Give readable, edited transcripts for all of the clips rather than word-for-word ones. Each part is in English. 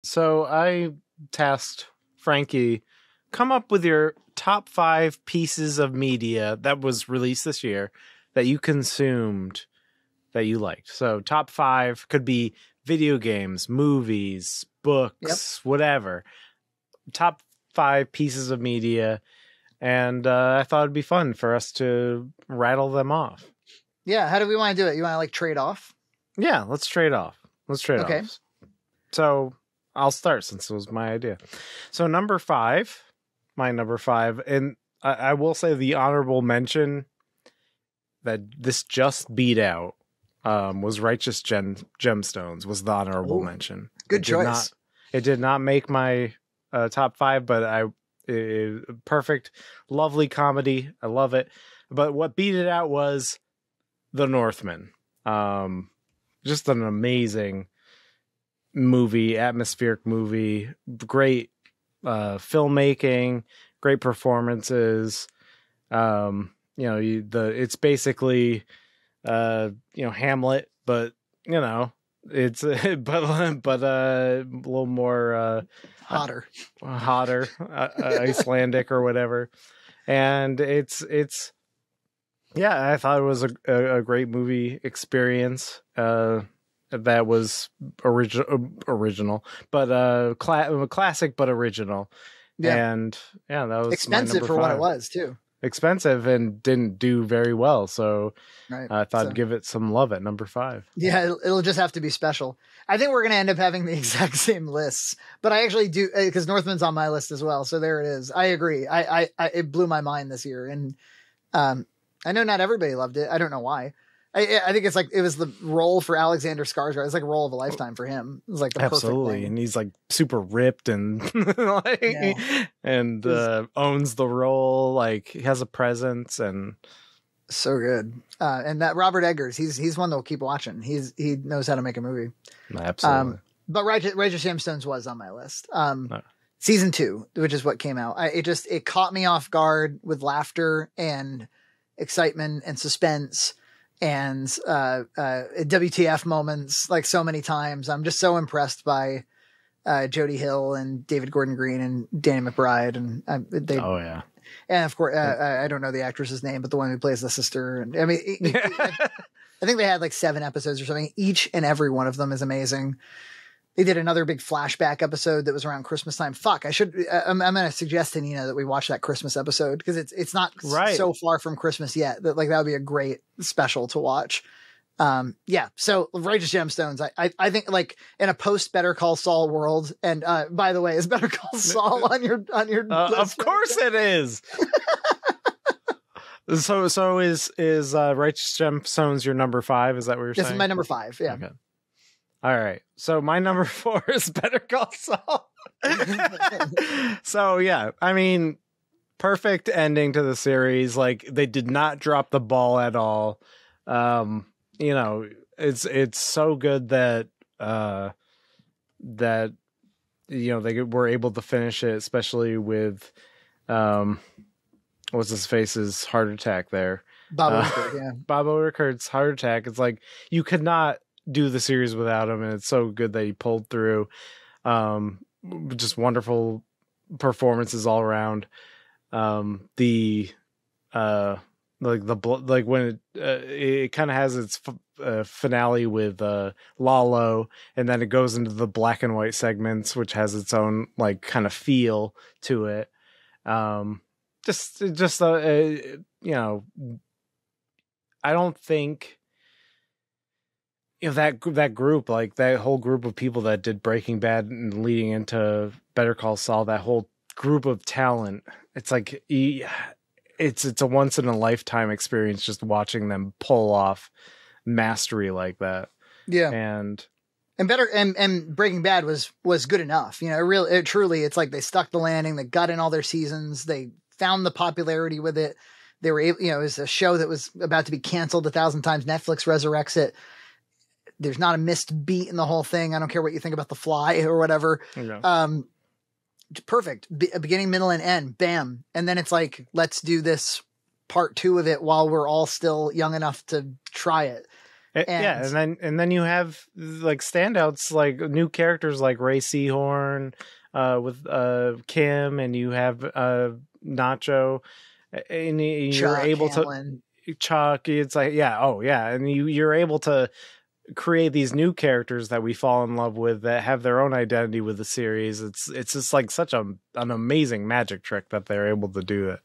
So I tasked Frankie, come up with your top 5 pieces of media that was released this year that you consumed that you liked. So top 5 could be video games, movies, books, whatever. Top 5 pieces of media. And I thought it'd be fun for us to rattle them off. Yeah. How do we want to do it? You want to like trade off? Yeah, let's trade off. Okay. So I'll start since it was my idea. So my number 5, and I will say the honorable mention that this just beat out was Righteous Gemstones was the honorable mention. Good choice. It did not make my top 5, but perfect, lovely comedy. I love it. But what beat it out was The Northman. Just an amazing movie, atmospheric movie, great filmmaking, great performances. It's basically Hamlet, but it's but a little more hotter, Icelandic or whatever. And it's I thought it was a great movie experience. That was original, but classic, but original. Yeah. And that was expensive for 5. what it was too. Expensive and didn't do very well. So right. I thought I'd give it some love at number 5. Yeah, it'll just have to be special. I think we're going to end up having the exact same lists, but I actually do, because Northman's on my list as well. So there it is. I agree. It blew my mind this year. And I know not everybody loved it. I don't know why. I think it's like it was the role for Alexander Skarsgård. It's like a role of a lifetime for him. It was like the absolutely, perfect thing. And he's like super ripped and owns the role. Like he has a presence and so good. And that Robert Eggers, he's one that we'll keep watching. He knows how to make a movie. Absolutely. But Righteous Gemstones was on my list. Season 2, which is what came out. It caught me off guard with laughter and excitement and suspense. And WTF moments like so many times. I'm just so impressed by Jodie Hill and David Gordon Green and Danny McBride and and of course I don't know the actress's name, but the one who plays the sister. And I mean, I think they had like 7 episodes or something. Each and every one of them is amazing. They did another big flashback episode that was around Christmas time. Fuck, I'm going to suggest to Nina that we watch that Christmas episode because it's not so far from Christmas yet that that would be a great special to watch. So Righteous Gemstones, I think like in a post Better Call Saul world. And by the way, is Better Call Saul on your list? Of course it is. So is Righteous Gemstones your number 5? Is that what you're saying? This is my number 5. Yeah. Okay. All right. So my number 4 is Better Call Saul. So yeah, I mean, perfect ending to the series. Like they did not drop the ball at all. It's so good that they were able to finish it, especially with what's his face's heart attack there. Bob Odenkirk, Bob Odenkirk's heart attack. It's like you could not do the series without him, and it's so good that he pulled through. Just wonderful performances all around. When it kind of has its finale with Lalo, and then it goes into the black and white segments, which has its own like kind of feel to it. I don't think that group, like that whole group of people that did Breaking Bad and leading into Better Call Saul, that whole group of talent, it's like it's a once in a lifetime experience just watching them pull off mastery like that. Yeah. And Breaking Bad was good enough. Truly, it's like they stuck the landing, they got in all their seasons, they found the popularity with it. They were able, it was a show that was about to be canceled 1,000 times. Netflix resurrects it. There's not a missed beat in the whole thing. I don't care what you think about The Fly or whatever. Yeah. Perfect. Beginning, middle, and end. Bam. And then it's like, let's do this part 2 of it while we're all still young enough to try it. Yeah, and then you have like standouts, like new characters like Ray Seahorn with Kim, and you have Nacho, and you're Chuck able Hamlin. to Chuck. It's like and you're able to create these new characters that we fall in love with that have their own identity with the series. It's just like such an amazing magic trick that they're able to do it.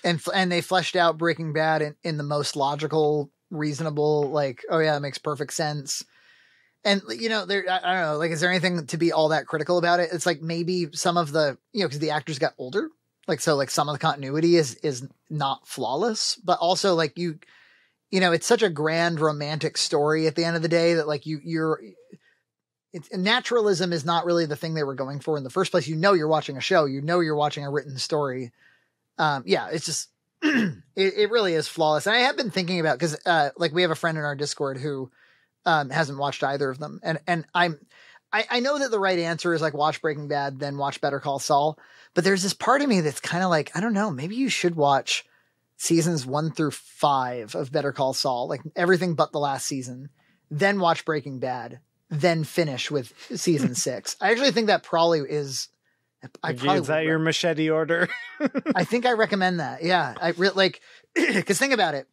And they fleshed out Breaking Bad in the most logical, reasonable, like, oh yeah, it makes perfect sense. And, you know, I don't know, like, is there anything to be all that critical about it? It's like maybe some of the, you know, because the actors got older, like, so like some of the continuity is not flawless, but also like you know, it's such a grand romantic story at the end of the day that like naturalism is not really the thing they were going for in the first place. You know, you're watching a show, you know, you're watching a written story. It's just, it really is flawless. And I have been thinking about, cause, like we have a friend in our Discord who, hasn't watched either of them. And I know that the right answer is like watch Breaking Bad, then watch Better Call Saul. But there's this part of me that's kind of like, I don't know, maybe you should watch seasons 1 through 5 of Better Call Saul, like everything but the last season, then watch Breaking Bad, then finish with season 6. I actually think that probably is, is that your machete order? I think I recommend that. Yeah. Cause think about it.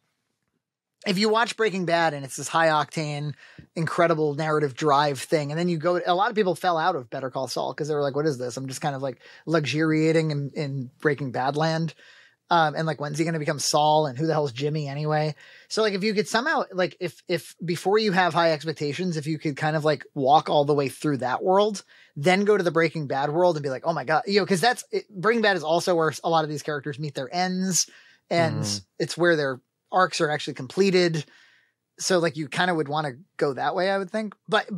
If you watch Breaking Bad and it's this high octane, incredible narrative drive thing, and then you go, a lot of people fell out of Better Call Saul because they were like, what is this? I'm just kind of like luxuriating in Breaking Bad land. And like, when's he going to become Saul, and who the hell's Jimmy anyway? So like, if you could somehow, like, if before you have high expectations, if you could kind of like walk all the way through that world, then go to the Breaking Bad world and be like, oh my God, you know, cause Breaking Bad is also where a lot of these characters meet their ends, and it's where their arcs are actually completed. So like, you kind of would want to go that way, I would think. But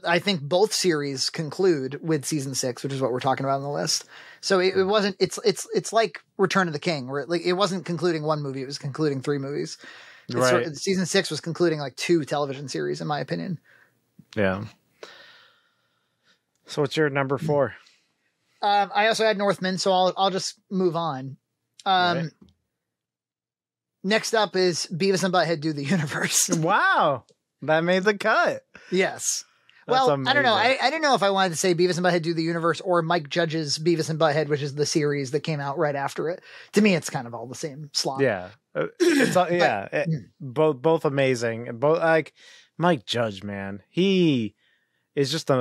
I think both series conclude with season 6, which is what we're talking about on the list. So it wasn't, it's like Return of the King, where it wasn't concluding one movie, it was concluding 3 movies. Right. Season 6 was concluding like 2 television series, in my opinion. Yeah. So what's your number 4? I also had Northman, so I'll just move on. Right. Next up is Beavis and Butthead Do the Universe. Wow. That made the cut. Yes. Well, I don't know. I didn't know if I wanted to say Beavis and Butthead Do the Universe or Mike Judge's Beavis and Butthead, which is the series that came out right after it. To me, it's kind of all the same slot. Yeah. It's all, both amazing. Both, like, Mike Judge, man. He is just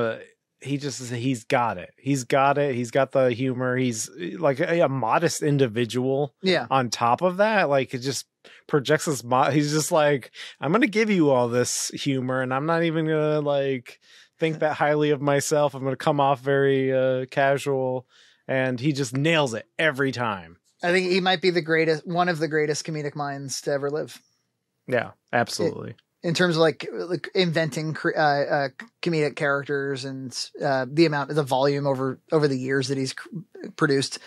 he's got it. He's got it. He's got the humor. He's like a modest individual. Yeah. On top of that, like, it just projects this. He's just like, I'm going to give you all this humor, and I'm not even going to like think that highly of myself. I'm going to come off very casual, and he just nails it every time. I think he might be one of the greatest comedic minds to ever live. Yeah, absolutely. In terms of like inventing comedic characters and the volume over the years that he's produced.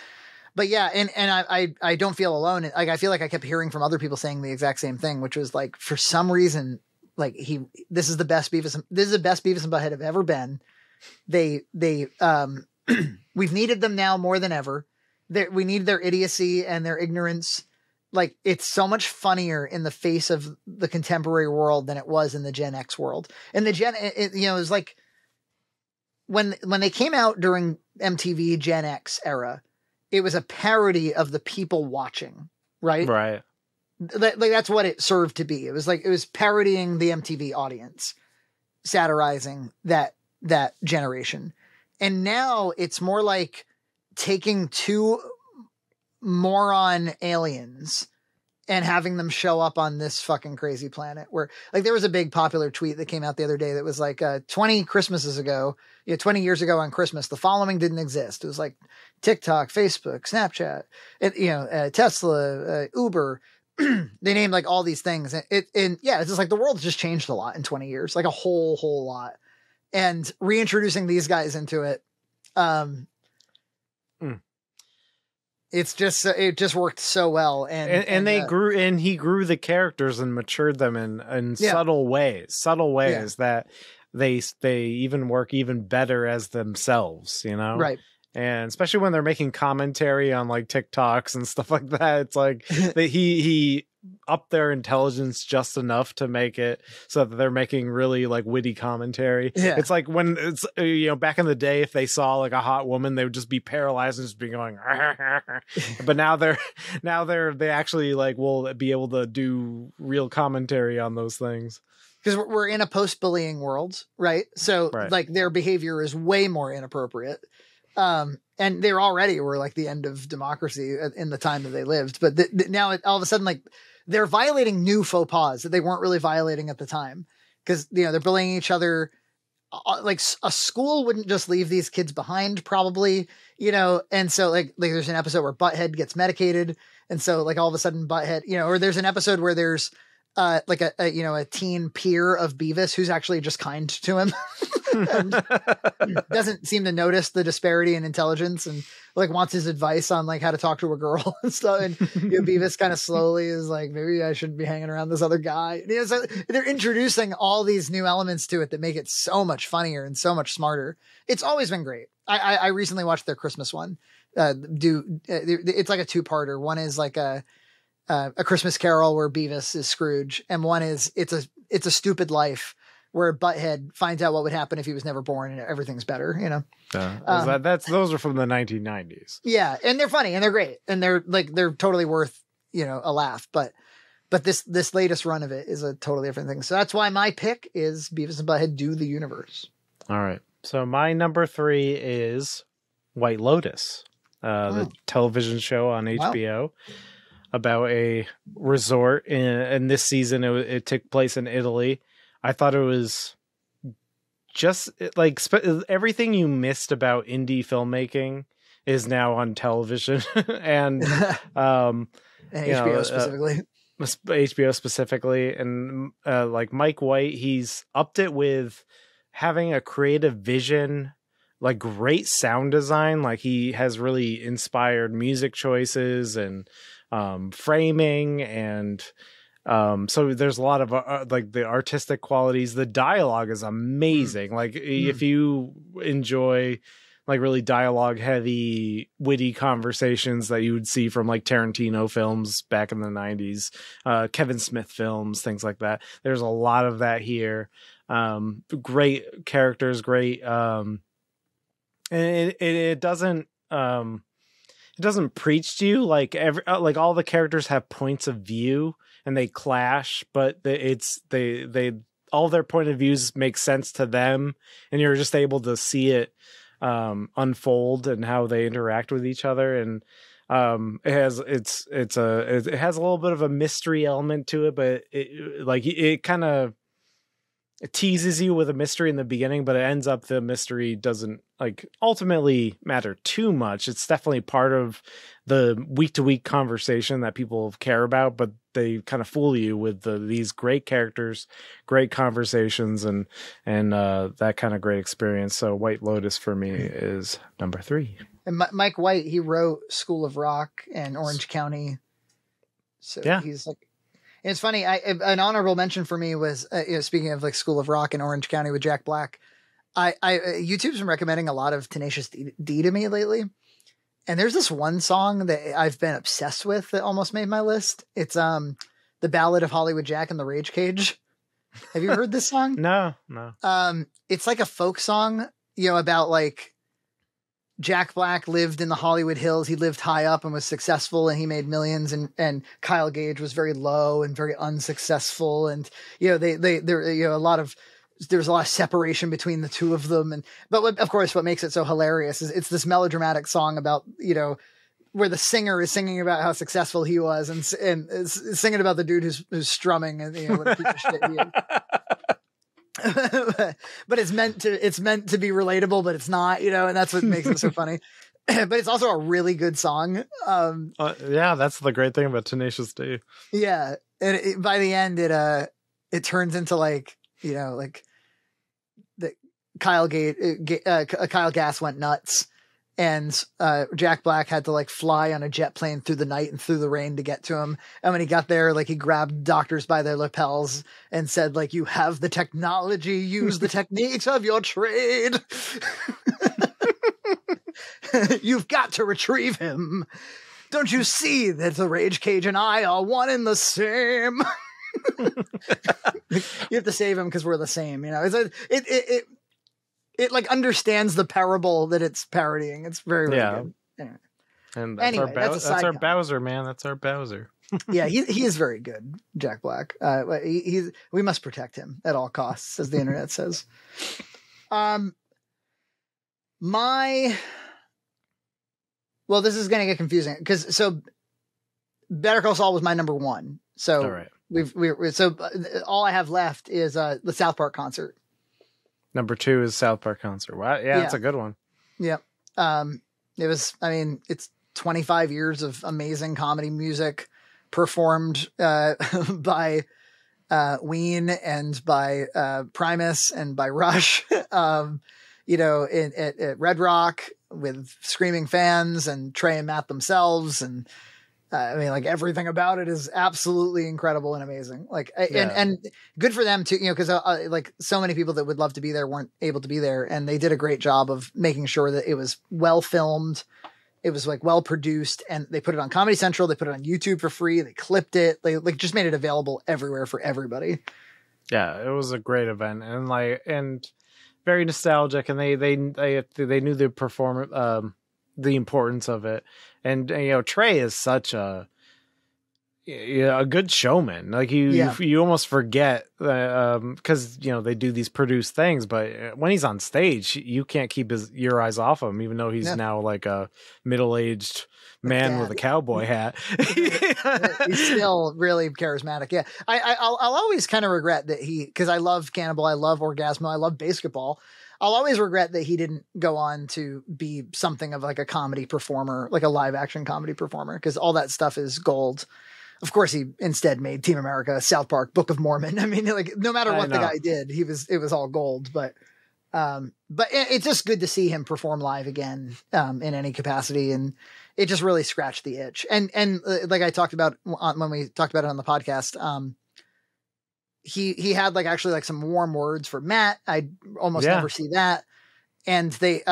But yeah, and I don't feel alone. Like, I feel like I kept hearing from other people saying the exact same thing, which was like, for some reason, like this is the best Beavis and Butthead have ever been. They we've needed them now more than ever. We need their idiocy and their ignorance. Like, it's so much funnier in the face of the contemporary world than it was in the Gen X world. And the it was like when they came out during MTV Gen X era, it was a parody of the people watching, right? Right. Like, that's what it served to be. It was parodying the MTV audience, satirizing that generation. And now it's more like taking 2 moron aliens and having them show up on this fucking crazy planet, where like there was a big popular tweet that came out the other day that was like 20 Christmases ago, 20 years ago on Christmas, the following didn't exist. It was like TikTok, Facebook, Snapchat, Tesla, Uber. They named like all these things. It's just like the world's just changed a lot in 20 years, like a whole lot. And reintroducing these guys into it, it's just, it just worked so well. And they grew, and he grew the characters and matured them in subtle ways that they even work even better as themselves, Right. And especially when they're making commentary on like TikToks and stuff like that, it's like he up their intelligence just enough to make it so that they're making really like witty commentary. Yeah. It's like when it's, back in the day, if they saw like a hot woman, they would just be paralyzed and just be going, but now they actually like will be able to do real commentary on those things. Because we're in a post-bullying world, right? So like their behavior is way more inappropriate. And they already were like the end of democracy in the time that they lived. But now all of a sudden, like they're violating new faux pas that they weren't really violating at the time. Because, they're bullying each other. Like a school wouldn't just leave these kids behind probably, and so like there's an episode where Butthead gets medicated. And so like all of a sudden Butthead, or there's an episode where there's like a teen peer of Beavis who's actually just kind to him and doesn't seem to notice the disparity in intelligence and like wants his advice on like how to talk to a girl and stuff. And Beavis kind of slowly is like, maybe I shouldn't be hanging around this other guy. And, so they're introducing all these new elements to it that make it so much funnier and so much smarter. It's always been great. I recently watched their Christmas one. It's like a 2-parter. One is like a Christmas Carol where Beavis is Scrooge, and one is it's a Stupid Life where Butthead finds out what would happen if he was never born and everything's better. Those are from the 1990s. Yeah, and they're funny and they're great and they're totally worth a laugh. But this latest run of it is a totally different thing. So that's why my pick is Beavis and Butthead Do the Universe. All right, so my number 3 is White Lotus, the television show on HBO. Wow. About a resort and this season it took place in Italy. I thought it was just like everything you missed about indie filmmaking is now on television and HBO specifically. HBO specifically, and like Mike White, he's upped it with having a creative vision, like great sound design. Like he has really inspired music choices and framing, and so there's a lot of like the artistic qualities. The dialogue is amazing. Like if you enjoy like really dialogue heavy, witty conversations that you would see from like Tarantino films back in the 90s, Kevin Smith films, things like that, there's a lot of that here. Great characters, great and it doesn't preach to you. Like like all the characters have points of view and they clash, but they all their point of views make sense to them, and you're just able to see it unfold and how they interact with each other. And it has a little bit of a mystery element to it, but it kind of teases you with a mystery in the beginning, but it ends up the mystery doesn't like ultimately matter too much. It's definitely part of the week to week conversation that people care about, but they kind of fool you with these great characters, great conversations, and that kind of great experience. So White Lotus for me is number 3. And Mike White, he wrote School of Rock and Orange County. So yeah, he's like, and it's funny. An honorable mention for me was speaking of like School of Rock and Orange County with Jack Black. YouTube's been recommending a lot of Tenacious D to me lately. And there's this one song that I've been obsessed with that almost made my list. It's The Ballad of Hollywood Jack and the Rage Cage. Have you heard this song? No. It's like a folk song, about like Jack Black lived in the Hollywood Hills. He lived high up and was successful, and he made millions. And Kyle Gage was very low and very unsuccessful. And there's a lot of separation between the two of them. But of course, what makes it so hilarious is it's this melodramatic song about, where the singer is singing about how successful he was and is singing about the dude who's strumming and, what a piece of shit he is. But it's meant to be relatable, but it's not, and that's what makes it so funny. But it's also a really good song. Yeah, that's the great thing about Tenacious D. Yeah. And by the end, it turns into like, like the Kyle Gass went nuts, and Jack Black had to like fly on a jet plane through the night and through the rain to get to him. And when he got there, like he grabbed doctors by their lapels and said, like, "You have the technology, use the techniques of your trade. You've got to retrieve him." Don't you see that the Rage Cage and I are one and the same? You have to save him because we're the same. You know, it like understands the parable that it's parodying. It's very, very good. Anyway. And that's our Bowser, man. That's our Bowser. Yeah, he is very good, Jack Black. We must protect him at all costs, as the internet says. Well, this is going to get confusing because Better Call Saul was my number one. So all right. All I have left is the South Park concert. Number 2 is South Park concert. Wow, yeah, that's a good one. Yeah. It was. I mean, it's 25 years of amazing comedy music performed by Ween and by Primus and by Rush. You know, at Red Rock with screaming fans and Trey and Matt themselves. And I mean, like everything about it is absolutely incredible and amazing. Like, and good for them too, you know, cause like so many people that would love to be there weren't able to be there. And they did a great job of making sure that it was well filmed. It was like well produced, and they put it on Comedy Central. They put it on YouTube for free. They clipped it. They like just made it available everywhere for everybody. Yeah, it was a great event and very nostalgic. And they knew the the importance of it. And you know, Trey is such a good showman. Like you almost forget because you know they do these produced things, but when he's on stage, you can't keep your eyes off him, even though he's now like a middle-aged man with a cowboy hat. He's still really charismatic. Yeah, I'll always kind of regret that because I love Cannibal, I love Orgasmo, I love Basketball. I'll always regret that he didn't go on to be something of like a comedy performer, like a live action comedy performer, because all that stuff is gold. Of course, he instead made Team America, South Park, Book of Mormon. I mean, like no matter what the guy did, it was all gold. But it's just good to see him perform live again in any capacity, and it just really scratched the itch. And like I talked about when we talked about it on the podcast, he had like actually like some warm words for Matt. I almost never see that. And they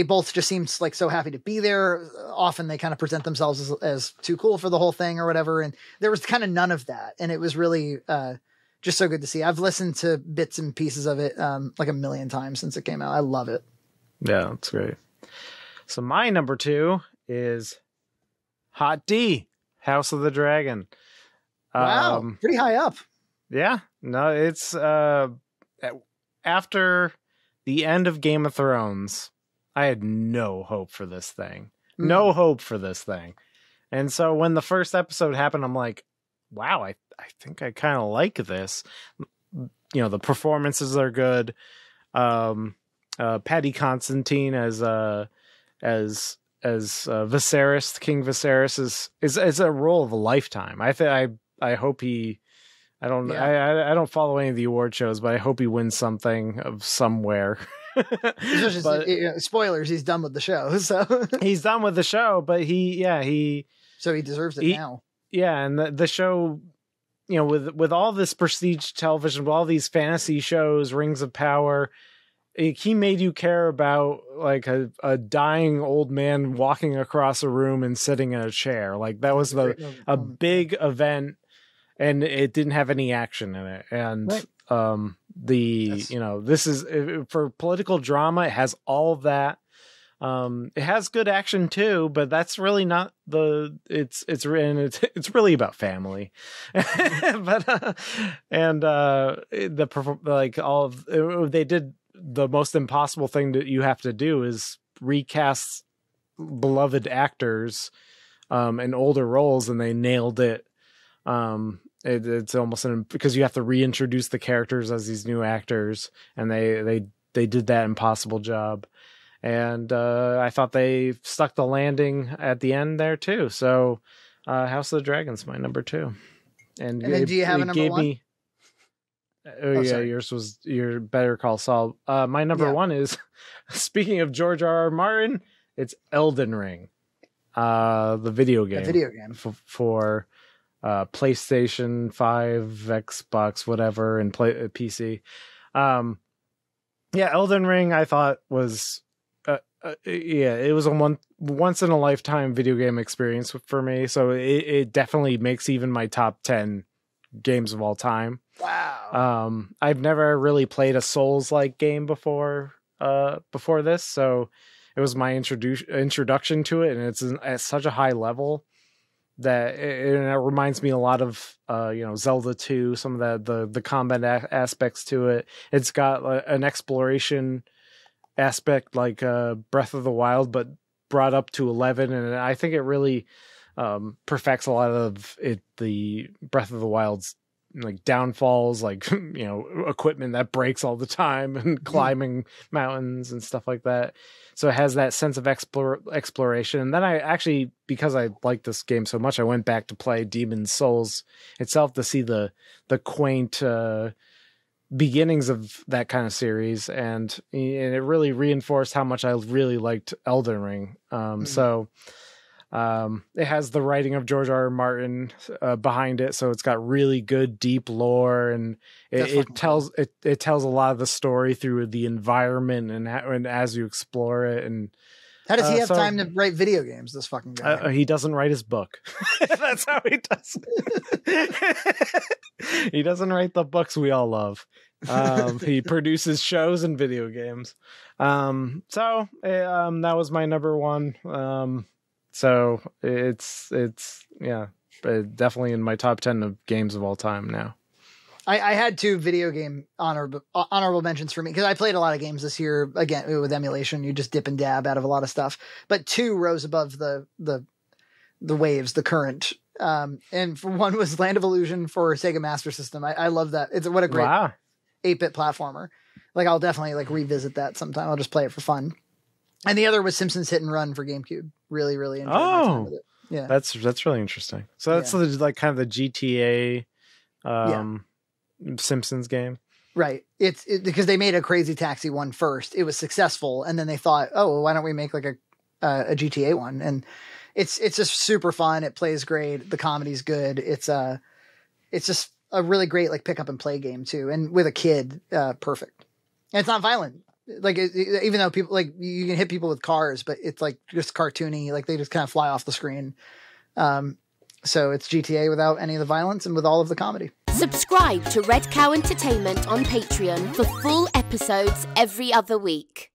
both just seemed like so happy to be there. Often they kind of present themselves as too cool for the whole thing or whatever. And there was kind of none of that. And it was really just so good to see. I've listened to bits and pieces of it like a million times since it came out. I love it. Yeah, that's great. So my number 2 is Hot D, House of the Dragon. Wow, pretty high up. Yeah, no, it's after the end of Game of Thrones, I had no hope for this thing. No hope for this thing. And so when the first episode happened, I'm like, wow, I think I kind of like this. You know, the performances are good. Paddy Constantine as Viserys, King Viserys is a role of a lifetime. I hope he I don't follow any of the award shows, but I hope he wins something of somewhere. Spoilers, he's done with the show. So he's done with the show, but he deserves it now. Yeah, and the show, you know, with all this prestige television, with all these fantasy shows, Rings of Power, he made you care about like a dying old man walking across a room and sitting in a chair. Like that was a big event. And it didn't have any action in it. And this is for political drama. It has all of that. It has good action too, but that's really not it's really about family. But they did the most impossible thing that you have to do is recast beloved actors in older roles, and they nailed it. It's almost because you have to reintroduce the characters as these new actors, and they did that impossible job. And I thought they stuck the landing at the end there too. So House of the Dragon's my number 2. And then do you have a number 1? Yours was your Better Call Saul. My number 1 is, speaking of George R.R. Martin, it's Elden Ring, the video game for PlayStation 5, Xbox, whatever, and PC. Elden Ring I thought was yeah, it was a once in a lifetime video game experience for me. So it definitely makes even my top 10 games of all time. Wow. I've never really played a Souls-like game before this, so it was my introduction to it, and it's at such a high level that it reminds me a lot of Zelda 2, some of the combat aspects to it. It's got an exploration aspect like Breath of the Wild, but brought up to 11, and I think it really perfects a lot of the Breath of the Wild's like downfalls, like equipment that breaks all the time and climbing mountains and stuff like that. So it has that sense of exploration. And then I actually, because I like this game so much, I went back to play Demon's Souls itself to see the quaint beginnings of that kind of series, and it really reinforced how much I really liked Elden Ring. So it has the writing of George R. R. Martin behind it, so it's got really good deep lore, and it tells a lot of the story through the environment and as you explore it. And how does he have time to write video games, this fucking guy? He doesn't write his book. That's how he does it. He doesn't write the books we all love. He produces shows and video games. So that was my number one. So it's definitely in my top 10 of games of all time now. I had 2 video game honorable mentions for me, because I played a lot of games this year. Again, with emulation, you just dip and dab out of a lot of stuff. But 2 rose above the waves, the current. And for one was Land of Illusion for Sega Master System. I love that. What a great 8-bit platformer. Like, I'll definitely revisit that sometime. I'll just play it for fun. And the other was Simpsons Hit and Run for GameCube. Really, really enjoyed my time with it. Yeah, that's really interesting. So that's kind of the GTA Simpsons game, right? It's because they made a Crazy Taxi one first. It was successful, and then they thought, oh, well, why don't we make like a GTA one? And it's just super fun. It plays great. The comedy's good. It's just a really great pick up and play game too. And with a kid, perfect. And it's not violent. Even though people you can hit people with cars, but it's just cartoony. They just kind of fly off the screen. So it's GTA without any of the violence and with all of the comedy. Subscribe to Red Cow Entertainment on Patreon for full episodes every other week.